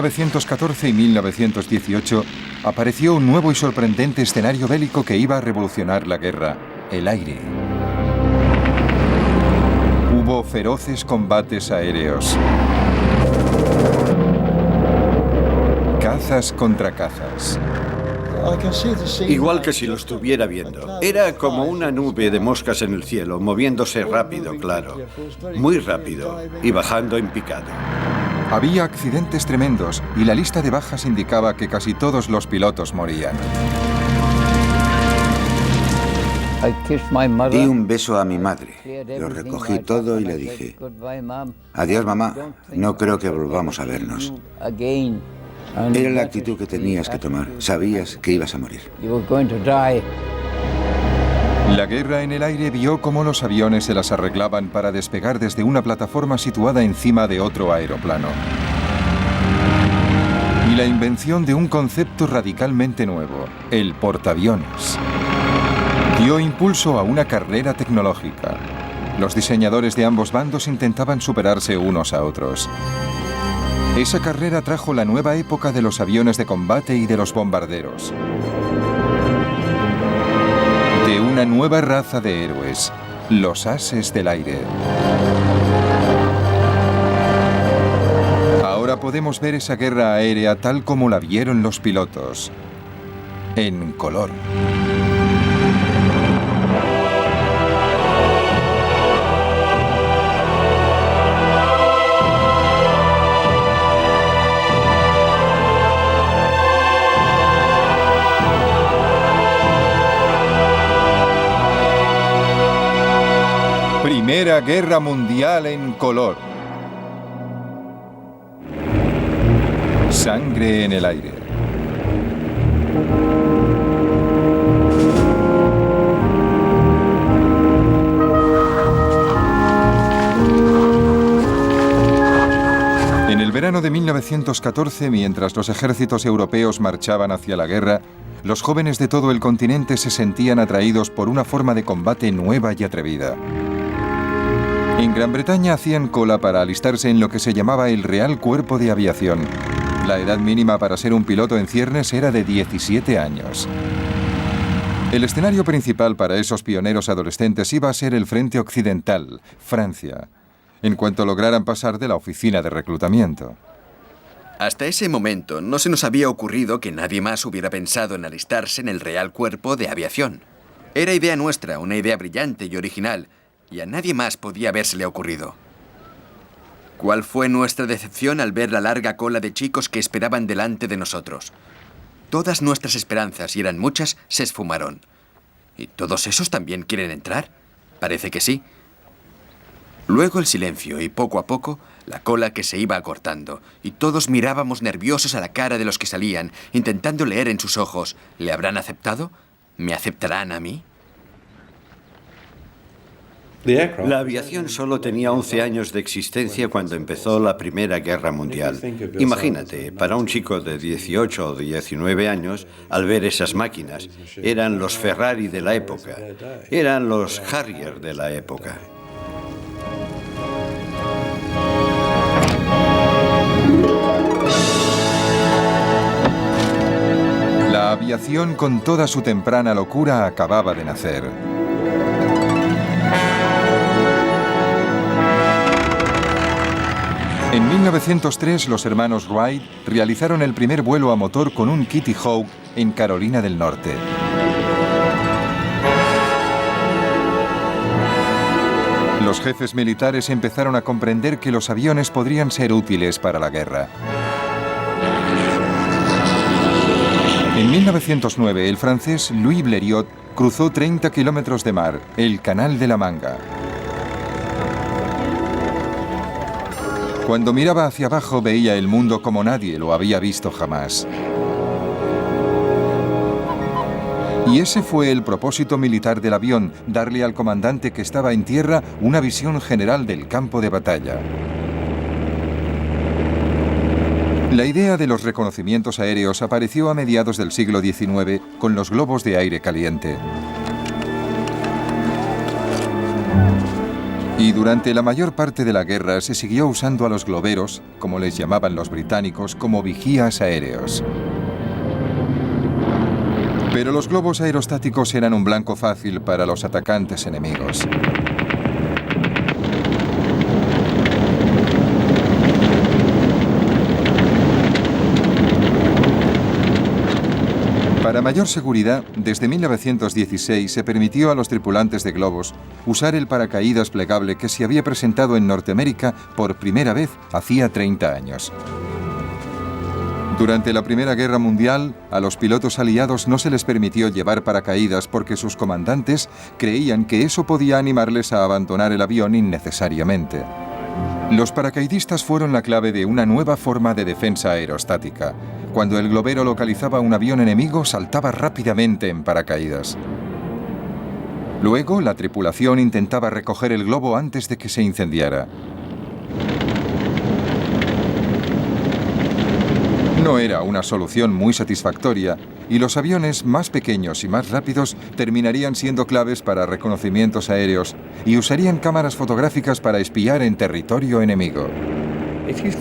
1914 y 1918 apareció un nuevo y sorprendente escenario bélico que iba a revolucionar la guerra: el aire. Hubo feroces combates aéreos. Cazas contra cazas. Igual que si lo estuviera viendo. Era como una nube de moscas en el cielo, moviéndose rápido, claro. Muy rápido y bajando en picado. Había accidentes tremendos y la lista de bajas indicaba que casi todos los pilotos morían. Di un beso a mi madre. Lo recogí todo y le dije: adiós, mamá. No creo que volvamos a vernos. Era la actitud que tenías que tomar. Sabías que ibas a morir. La guerra en el aire vio cómo los aviones se las arreglaban para despegar desde una plataforma situada encima de otro aeroplano. Y la invención de un concepto radicalmente nuevo, el portaaviones, dio impulso a una carrera tecnológica. Los diseñadores de ambos bandos intentaban superarse unos a otros. Esa carrera trajo la nueva época de los aviones de combate y de los bombarderos. De una nueva raza de héroes, los ases del aire. Ahora podemos ver esa guerra aérea tal como la vieron los pilotos, en color. Primera Guerra Mundial en color. Sangre en el aire. En el verano de 1914, mientras los ejércitos europeos marchaban hacia la guerra, los jóvenes de todo el continente se sentían atraídos por una forma de combate nueva y atrevida. En Gran Bretaña hacían cola para alistarse en lo que se llamaba el Real Cuerpo de Aviación. La edad mínima para ser un piloto en ciernes era de 17 años. El escenario principal para esos pioneros adolescentes iba a ser el frente occidental, Francia, en cuanto lograran pasar de la oficina de reclutamiento. Hasta ese momento no se nos había ocurrido que nadie más hubiera pensado en alistarse en el Real Cuerpo de Aviación. Era idea nuestra, una idea brillante y original, y a nadie más podía habérsele ocurrido. ¿Cuál fue nuestra decepción al ver la larga cola de chicos que esperaban delante de nosotros? Todas nuestras esperanzas, y eran muchas, se esfumaron. ¿Y todos esos también quieren entrar? Parece que sí. Luego el silencio y poco a poco la cola que se iba acortando, y todos mirábamos nerviosos a la cara de los que salían, intentando leer en sus ojos: ¿le habrán aceptado? ¿Me aceptarán a mí? La aviación solo tenía 11 años de existencia cuando empezó la Primera Guerra Mundial. Imagínate, para un chico de 18 o 19 años, al ver esas máquinas, eran los Ferrari de la época, eran los Harrier de la época. La aviación, con toda su temprana locura, acababa de nacer. En 1903, los hermanos Wright realizaron el primer vuelo a motor con un Kitty Hawk en Carolina del Norte. Los jefes militares empezaron a comprender que los aviones podrían ser útiles para la guerra. En 1909, el francés Louis Blériot cruzó 30 kilómetros de mar, el Canal de la Manga. Cuando miraba hacia abajo veía el mundo como nadie lo había visto jamás. Y ese fue el propósito militar del avión, darle al comandante que estaba en tierra una visión general del campo de batalla. La idea de los reconocimientos aéreos apareció a mediados del siglo XIX con los globos de aire caliente. Y durante la mayor parte de la guerra se siguió usando a los globeros, como les llamaban los británicos, como vigías aéreos. Pero los globos aerostáticos eran un blanco fácil para los atacantes enemigos. Para mayor seguridad, desde 1916 se permitió a los tripulantes de globos usar el paracaídas plegable que se había presentado en Norteamérica por primera vez hacía 30 años. Durante la Primera Guerra Mundial, a los pilotos aliados no se les permitió llevar paracaídas porque sus comandantes creían que eso podía animarles a abandonar el avión innecesariamente. Los paracaidistas fueron la clave de una nueva forma de defensa aerostática. Cuando el globero localizaba un avión enemigo, saltaba rápidamente en paracaídas. Luego, la tripulación intentaba recoger el globo antes de que se incendiara. No era una solución muy satisfactoria y los aviones más pequeños y más rápidos terminarían siendo claves para reconocimientos aéreos y usarían cámaras fotográficas para espiar en territorio enemigo.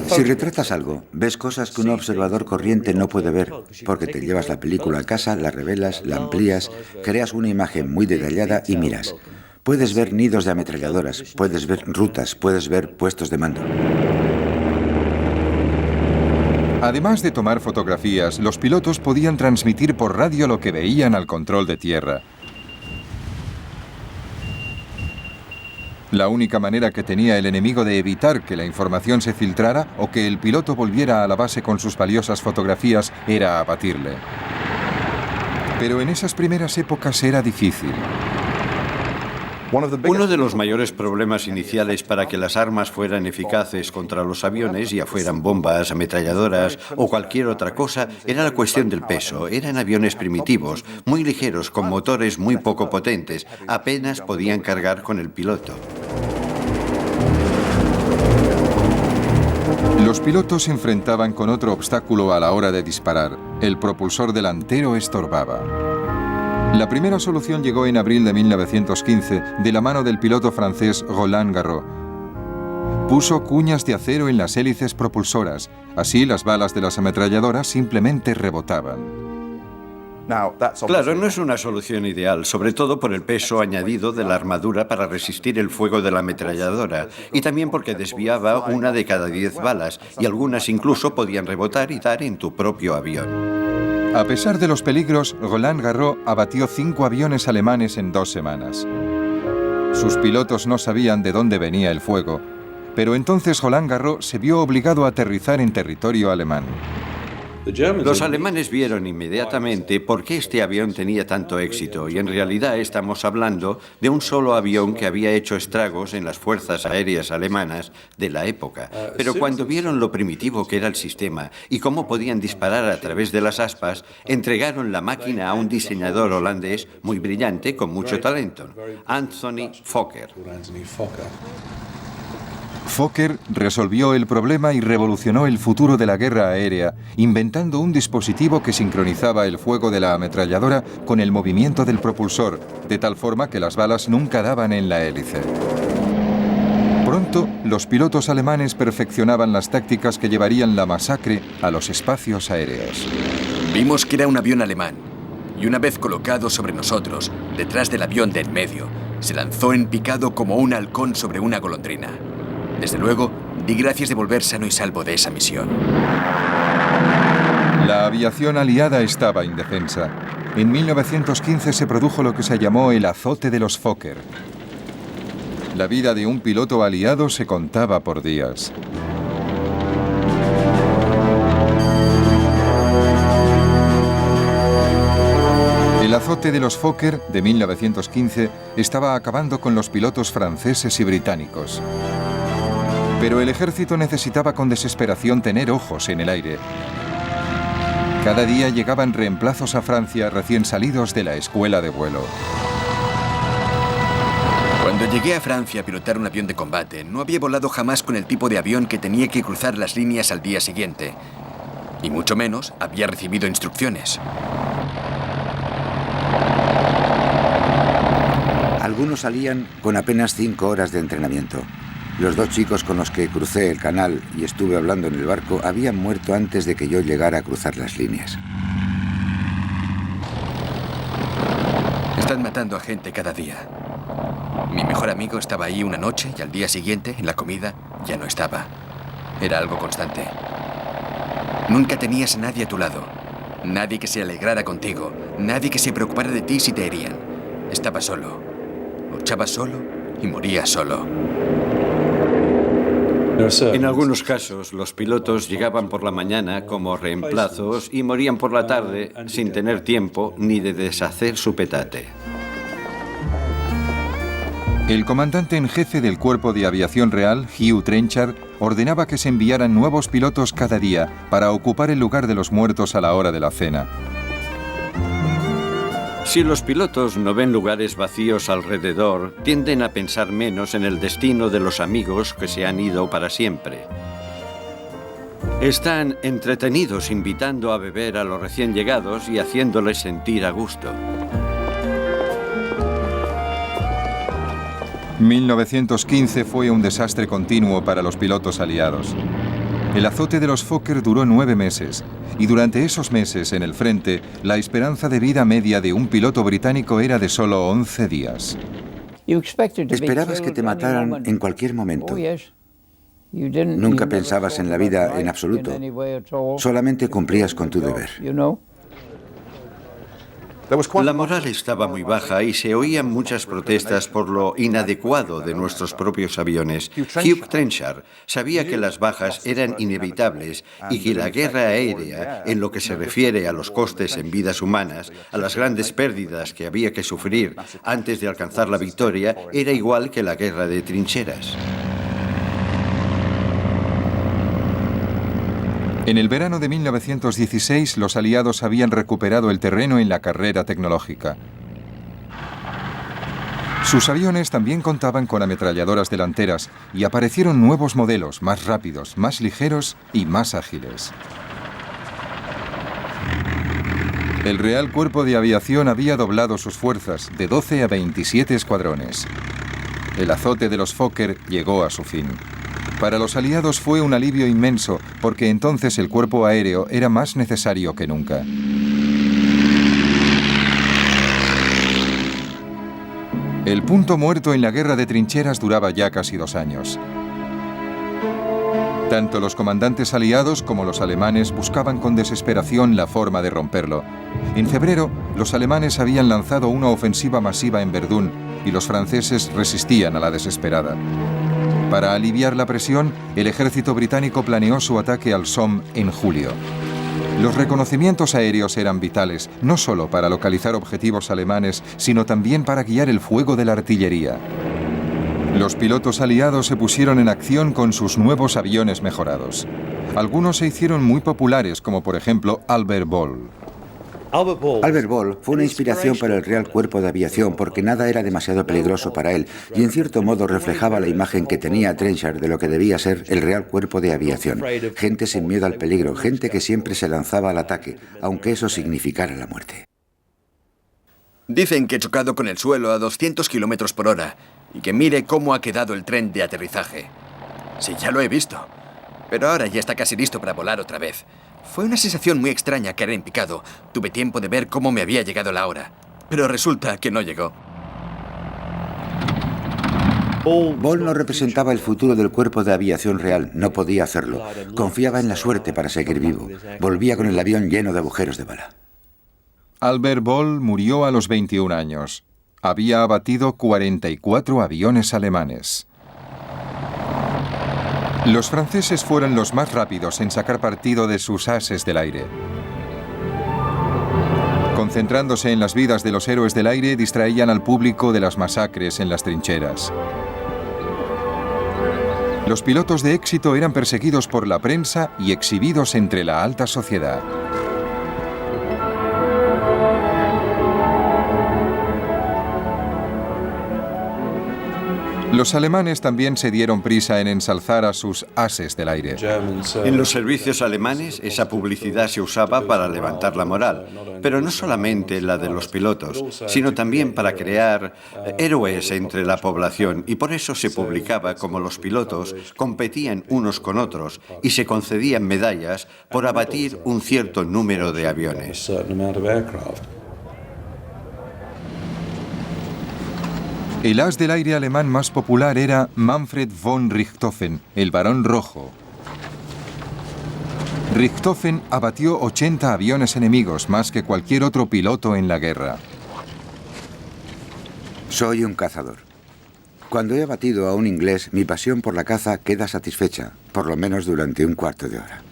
Si retratas algo, ves cosas que un observador corriente no puede ver, porque te llevas la película a casa, la revelas, la amplías, creas una imagen muy detallada y miras. Puedes ver nidos de ametralladoras, puedes ver rutas, puedes ver puestos de mando. Además de tomar fotografías, los pilotos podían transmitir por radio lo que veían al control de tierra. La única manera que tenía el enemigo de evitar que la información se filtrara o que el piloto volviera a la base con sus valiosas fotografías era abatirle. Pero en esas primeras épocas era difícil. Uno de los mayores problemas iniciales para que las armas fueran eficaces contra los aviones, ya fueran bombas, ametralladoras o cualquier otra cosa, era la cuestión del peso. Eran aviones primitivos, muy ligeros, con motores muy poco potentes. Apenas podían cargar con el piloto. Los pilotos se enfrentaban con otro obstáculo a la hora de disparar. El propulsor delantero estorbaba. La primera solución llegó en abril de 1915 de la mano del piloto francés Roland Garros. Puso cuñas de acero en las hélices propulsoras, así las balas de las ametralladoras simplemente rebotaban. Claro, no es una solución ideal, sobre todo por el peso añadido de la armadura para resistir el fuego de la ametralladora y también porque desviaba 1 de cada 10 balas y algunas incluso podían rebotar y dar en tu propio avión. A pesar de los peligros, Roland Garros abatió 5 aviones alemanes en 2 semanas. Sus pilotos no sabían de dónde venía el fuego, pero entonces Roland Garros se vio obligado a aterrizar en territorio alemán. Los alemanes vieron inmediatamente por qué este avión tenía tanto éxito y en realidad estamos hablando de un solo avión que había hecho estragos en las fuerzas aéreas alemanas de la época. Pero cuando vieron lo primitivo que era el sistema y cómo podían disparar a través de las aspas, entregaron la máquina a un diseñador holandés muy brillante con mucho talento, Anthony Fokker. Fokker resolvió el problema y revolucionó el futuro de la guerra aérea, inventando un dispositivo que sincronizaba el fuego de la ametralladora con el movimiento del propulsor, de tal forma que las balas nunca daban en la hélice. Pronto, los pilotos alemanes perfeccionaban las tácticas que llevarían la masacre a los espacios aéreos. Vimos que era un avión alemán, y una vez colocado sobre nosotros, detrás del avión de en medio, se lanzó en picado como un halcón sobre una golondrina. Desde luego, di gracias de volver sano y salvo de esa misión. La aviación aliada estaba indefensa. En 1915 se produjo lo que se llamó el azote de los Fokker. La vida de un piloto aliado se contaba por días. El azote de los Fokker de 1915 estaba acabando con los pilotos franceses y británicos. Pero el ejército necesitaba con desesperación tener ojos en el aire. Cada día llegaban reemplazos a Francia recién salidos de la escuela de vuelo. Cuando llegué a Francia a pilotar un avión de combate, no había volado jamás con el tipo de avión que tenía que cruzar las líneas al día siguiente. Y mucho menos había recibido instrucciones. Algunos salían con apenas 5 horas de entrenamiento. Los 2 chicos con los que crucé el canal y estuve hablando en el barco habían muerto antes de que yo llegara a cruzar las líneas. Están matando a gente cada día. Mi mejor amigo estaba ahí una noche y al día siguiente, en la comida, ya no estaba. Era algo constante. Nunca tenías a nadie a tu lado. Nadie que se alegrara contigo. Nadie que se preocupara de ti si te herían. Estabas solo. Luchabas solo y morías solo. En algunos casos, los pilotos llegaban por la mañana como reemplazos y morían por la tarde sin tener tiempo ni de deshacer su petate. El comandante en jefe del Cuerpo de Aviación Real, Hugh Trenchard, ordenaba que se enviaran nuevos pilotos cada día para ocupar el lugar de los muertos a la hora de la cena. Si los pilotos no ven lugares vacíos alrededor, tienden a pensar menos en el destino de los amigos que se han ido para siempre. Están entretenidos invitando a beber a los recién llegados y haciéndoles sentir a gusto. 1915 fue un desastre continuo para los pilotos aliados. El azote de los Fokker duró 9 meses, y durante esos meses en el frente, la esperanza de vida media de un piloto británico era de solo 11 días. Esperabas que te mataran en cualquier momento. Nunca pensabas en la vida en absoluto. Solamente cumplías con tu deber. La moral estaba muy baja y se oían muchas protestas por lo inadecuado de nuestros propios aviones. Hugh Trenchard sabía que las bajas eran inevitables y que la guerra aérea, en lo que se refiere a los costes en vidas humanas, a las grandes pérdidas que había que sufrir antes de alcanzar la victoria, era igual que la guerra de trincheras. En el verano de 1916, los aliados habían recuperado el terreno en la carrera tecnológica. Sus aviones también contaban con ametralladoras delanteras y aparecieron nuevos modelos más rápidos, más ligeros y más ágiles. El Real Cuerpo de Aviación había doblado sus fuerzas de 12 a 27 escuadrones. El azote de los Fokker llegó a su fin. Para los aliados fue un alivio inmenso, porque entonces el cuerpo aéreo era más necesario que nunca. El punto muerto en la guerra de trincheras duraba ya casi 2 años. Tanto los comandantes aliados como los alemanes buscaban con desesperación la forma de romperlo. En febrero, los alemanes habían lanzado una ofensiva masiva en Verdún y los franceses resistían a la desesperada. Para aliviar la presión, el ejército británico planeó su ataque al Somme en julio. Los reconocimientos aéreos eran vitales, no solo para localizar objetivos alemanes, sino también para guiar el fuego de la artillería. Los pilotos aliados se pusieron en acción con sus nuevos aviones mejorados. Algunos se hicieron muy populares, como por ejemplo Albert Ball. Albert Ball fue una inspiración para el Real Cuerpo de Aviación porque nada era demasiado peligroso para él y en cierto modo reflejaba la imagen que tenía Trenchard de lo que debía ser el Real Cuerpo de Aviación. Gente sin miedo al peligro, gente que siempre se lanzaba al ataque, aunque eso significara la muerte. Dicen que he chocado con el suelo a 200 kilómetros por hora y que mire cómo ha quedado el tren de aterrizaje. Sí, ya lo he visto. Pero ahora ya está casi listo para volar otra vez. Fue una sensación muy extraña caer en picado. Tuve tiempo de ver cómo me había llegado la hora. Pero resulta que no llegó. Ball no representaba el futuro del Cuerpo de Aviación Real. No podía hacerlo. Confiaba en la suerte para seguir vivo. Volvía con el avión lleno de agujeros de bala. Albert Ball murió a los 21 años. Había abatido 44 aviones alemanes. Los franceses fueron los más rápidos en sacar partido de sus ases del aire. Concentrándose en las vidas de los héroes del aire, distraían al público de las masacres en las trincheras. Los pilotos de éxito eran perseguidos por la prensa y exhibidos entre la alta sociedad. Los alemanes también se dieron prisa en ensalzar a sus ases del aire. En los servicios alemanes, esa publicidad se usaba para levantar la moral, pero no solamente la de los pilotos, sino también para crear héroes entre la población, y por eso se publicaba cómo los pilotos competían unos con otros y se concedían medallas por abatir un cierto número de aviones. El as del aire alemán más popular era Manfred von Richthofen, el Barón Rojo. Richthofen abatió 80 aviones enemigos, más que cualquier otro piloto en la guerra. Soy un cazador. Cuando he abatido a un inglés, mi pasión por la caza queda satisfecha, por lo menos durante un cuarto de hora.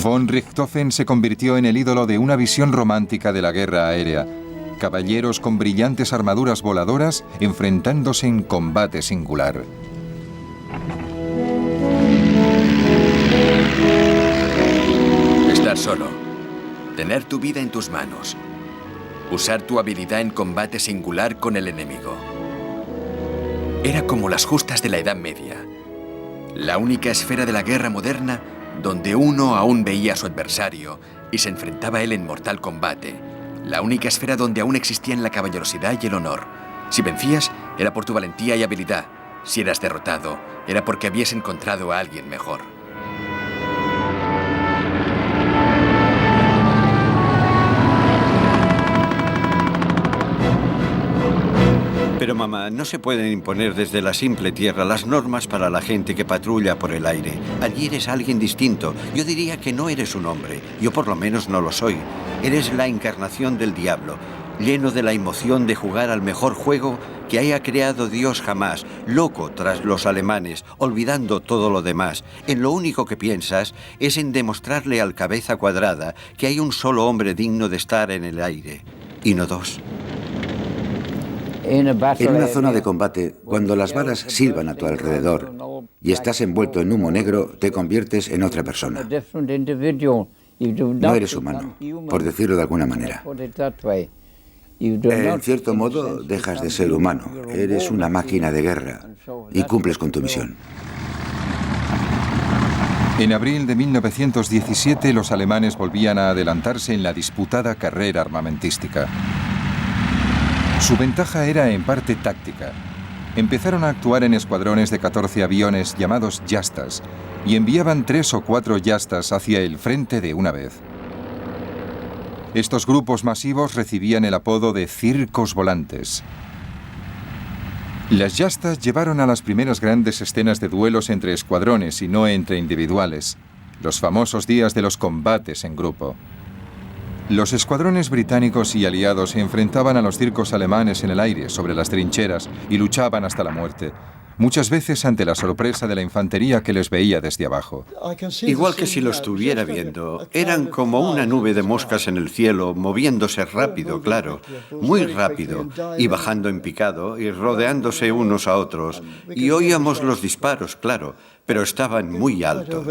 Von Richthofen se convirtió en el ídolo de una visión romántica de la guerra aérea. Caballeros con brillantes armaduras voladoras enfrentándose en combate singular. Estar solo. Tener tu vida en tus manos. Usar tu habilidad en combate singular con el enemigo. Era como las justas de la Edad Media. La única esfera de la guerra moderna donde uno aún veía a su adversario y se enfrentaba a él en mortal combate. La única esfera donde aún existían la caballerosidad y el honor. Si vencías, era por tu valentía y habilidad. Si eras derrotado, era porque habías encontrado a alguien mejor. Pero mamá, no se pueden imponer desde la simple tierra las normas para la gente que patrulla por el aire. Allí eres alguien distinto. Yo diría que no eres un hombre. Yo por lo menos no lo soy. Eres la encarnación del diablo, lleno de la emoción de jugar al mejor juego que haya creado Dios jamás, loco tras los alemanes, olvidando todo lo demás. En lo único que piensas es en demostrarle al cabeza cuadrada que hay un solo hombre digno de estar en el aire, y no dos. En una zona de combate, cuando las balas silban a tu alrededor y estás envuelto en humo negro, te conviertes en otra persona. No eres humano, por decirlo de alguna manera. En cierto modo, dejas de ser humano. Eres una máquina de guerra y cumples con tu misión. En abril de 1917, los alemanes volvían a adelantarse en la disputada carrera armamentística. Su ventaja era en parte táctica. Empezaron a actuar en escuadrones de 14 aviones llamados Jastas y enviaban 3 o 4 Jastas hacia el frente de una vez. Estos grupos masivos recibían el apodo de circos volantes. Las Jastas llevaron a las primeras grandes escenas de duelos entre escuadrones y no entre individuales, los famosos días de los combates en grupo. Los escuadrones británicos y aliados se enfrentaban a los circos alemanes en el aire, sobre las trincheras, y luchaban hasta la muerte, muchas veces ante la sorpresa de la infantería que les veía desde abajo. Igual que si lo estuviera viendo, eran como una nube de moscas en el cielo, moviéndose rápido, claro, muy rápido, y bajando en picado, y rodeándose unos a otros, y oíamos los disparos, claro, pero estaban muy altos.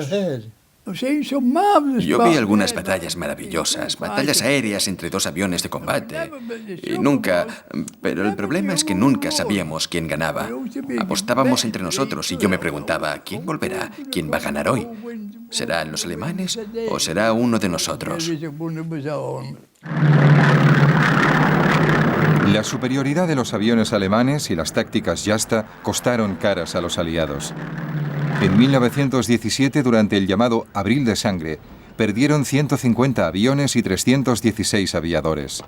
Yo vi algunas batallas maravillosas, batallas aéreas entre 2 aviones de combate. Y nunca... Pero el problema es que nunca sabíamos quién ganaba. Apostábamos entre nosotros y yo me preguntaba, ¿quién volverá? ¿Quién va a ganar hoy? ¿Serán los alemanes o será uno de nosotros? La superioridad de los aviones alemanes y las tácticas Jasta costaron caras a los aliados. En 1917, durante el llamado Abril de Sangre, perdieron 150 aviones y 316 aviadores.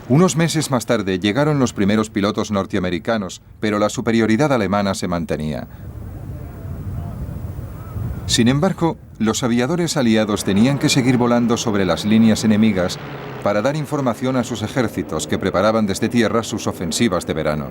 Unos meses más tarde llegaron los primeros pilotos norteamericanos, pero la superioridad alemana se mantenía. Sin embargo, los aviadores aliados tenían que seguir volando sobre las líneas enemigas para dar información a sus ejércitos que preparaban desde tierra sus ofensivas de verano.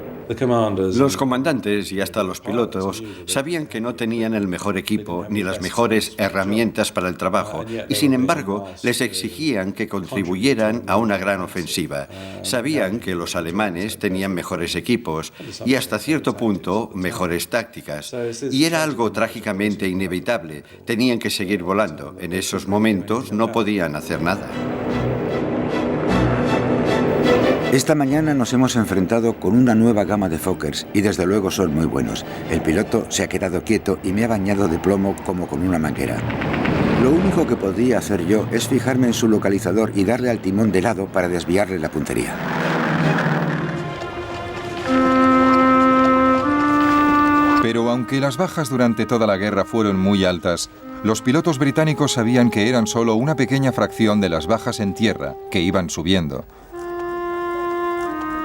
Los comandantes y hasta los pilotos sabían que no tenían el mejor equipo ni las mejores herramientas para el trabajo y sin embargo les exigían que contribuyeran a una gran ofensiva. Sabían que los alemanes tenían mejores equipos y hasta cierto punto mejores tácticas y era algo trágicamente inevitable. Tenían que seguir volando. En esos momentos no podían hacer nada. Esta mañana nos hemos enfrentado con una nueva gama de Fokkers y desde luego son muy buenos. El piloto se ha quedado quieto y me ha bañado de plomo como con una manguera. Lo único que podría hacer yo es fijarme en su localizador y darle al timón de lado para desviarle la puntería. Pero aunque las bajas durante toda la guerra fueron muy altas, los pilotos británicos sabían que eran solo una pequeña fracción de las bajas en tierra, que iban subiendo.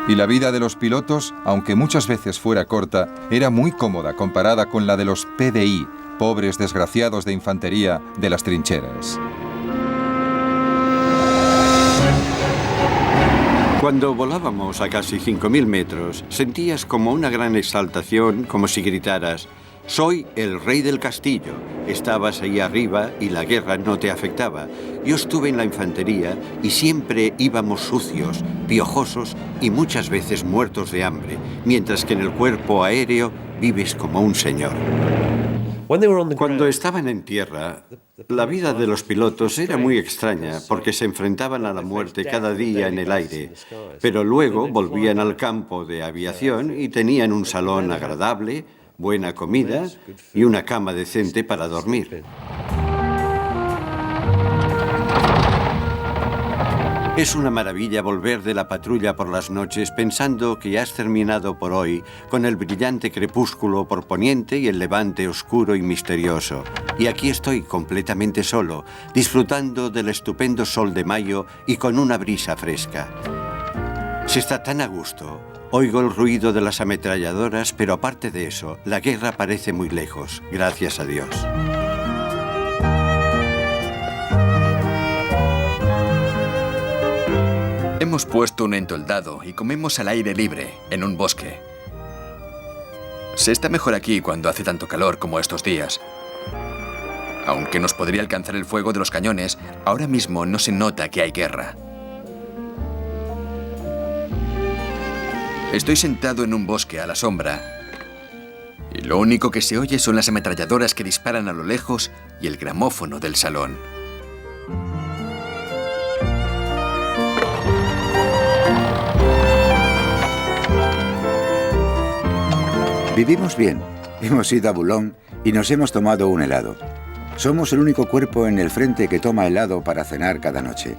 Y la vida de los pilotos, aunque muchas veces fuera corta, era muy cómoda comparada con la de los PDI, pobres desgraciados de infantería de las trincheras. Cuando volábamos a casi 5.000 metros, sentías como una gran exaltación, como si gritaras: «Soy el rey del castillo». Estabas ahí arriba y la guerra no te afectaba. Yo estuve en la infantería y siempre íbamos sucios, piojosos y muchas veces muertos de hambre, mientras que en el cuerpo aéreo vives como un señor. Cuando estaban en tierra, la vida de los pilotos era muy extraña porque se enfrentaban a la muerte cada día en el aire, pero luego volvían al campo de aviación y tenían un salón agradable, buena comida y una cama decente para dormir. Es una maravilla volver de la patrulla por las noches pensando que has terminado por hoy con el brillante crepúsculo por poniente y el levante oscuro y misterioso. Y aquí estoy completamente solo, disfrutando del estupendo sol de mayo y con una brisa fresca. Se está tan a gusto. Oigo el ruido de las ametralladoras, pero aparte de eso, la guerra parece muy lejos, gracias a Dios. Hemos puesto un entoldado y comemos al aire libre, en un bosque. Se está mejor aquí cuando hace tanto calor como estos días. Aunque nos podría alcanzar el fuego de los cañones, ahora mismo no se nota que hay guerra. Estoy sentado en un bosque a la sombra y lo único que se oye son las ametralladoras que disparan a lo lejos y el gramófono del salón. Vivimos bien. Hemos ido a Boulogne y nos hemos tomado un helado. Somos el único cuerpo en el frente que toma helado para cenar cada noche.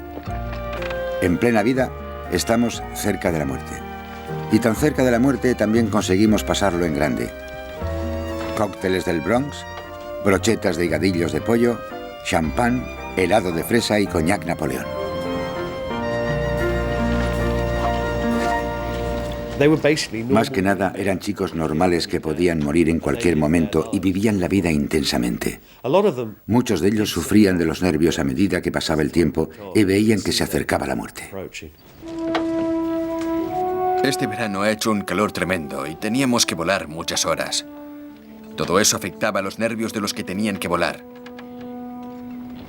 En plena vida, estamos cerca de la muerte. Y tan cerca de la muerte también conseguimos pasarlo en grande. Cócteles del Bronx, brochetas de higadillos de pollo, champán, helado de fresa y coñac Napoleón. Más que nada eran chicos normales que podían morir en cualquier momento y vivían la vida intensamente. Muchos de ellos sufrían de los nervios a medida que pasaba el tiempo y veían que se acercaba la muerte. Este verano ha hecho un calor tremendo y teníamos que volar muchas horas. Todo eso afectaba a los nervios de los que tenían que volar.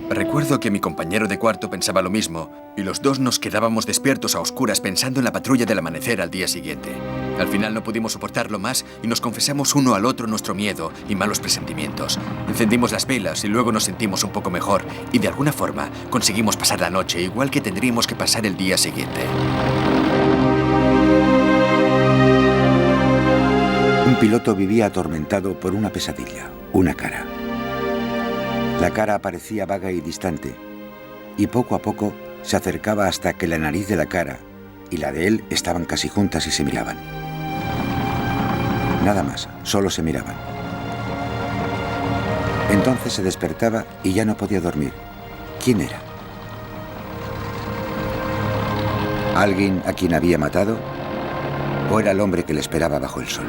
Recuerdo que mi compañero de cuarto pensaba lo mismo y los dos nos quedábamos despiertos a oscuras pensando en la patrulla del amanecer al día siguiente. Al final no pudimos soportarlo más y nos confesamos uno al otro nuestro miedo y malos presentimientos. Encendimos las velas y luego nos sentimos un poco mejor y de alguna forma conseguimos pasar la noche igual que tendríamos que pasar el día siguiente. Un piloto vivía atormentado por una pesadilla, una cara. La cara parecía vaga y distante, y poco a poco se acercaba hasta que la nariz de la cara y la de él estaban casi juntas y se miraban. Nada más, solo se miraban. Entonces se despertaba y ya no podía dormir. ¿Quién era? ¿Alguien a quien había matado? ¿O era el hombre que le esperaba bajo el sol?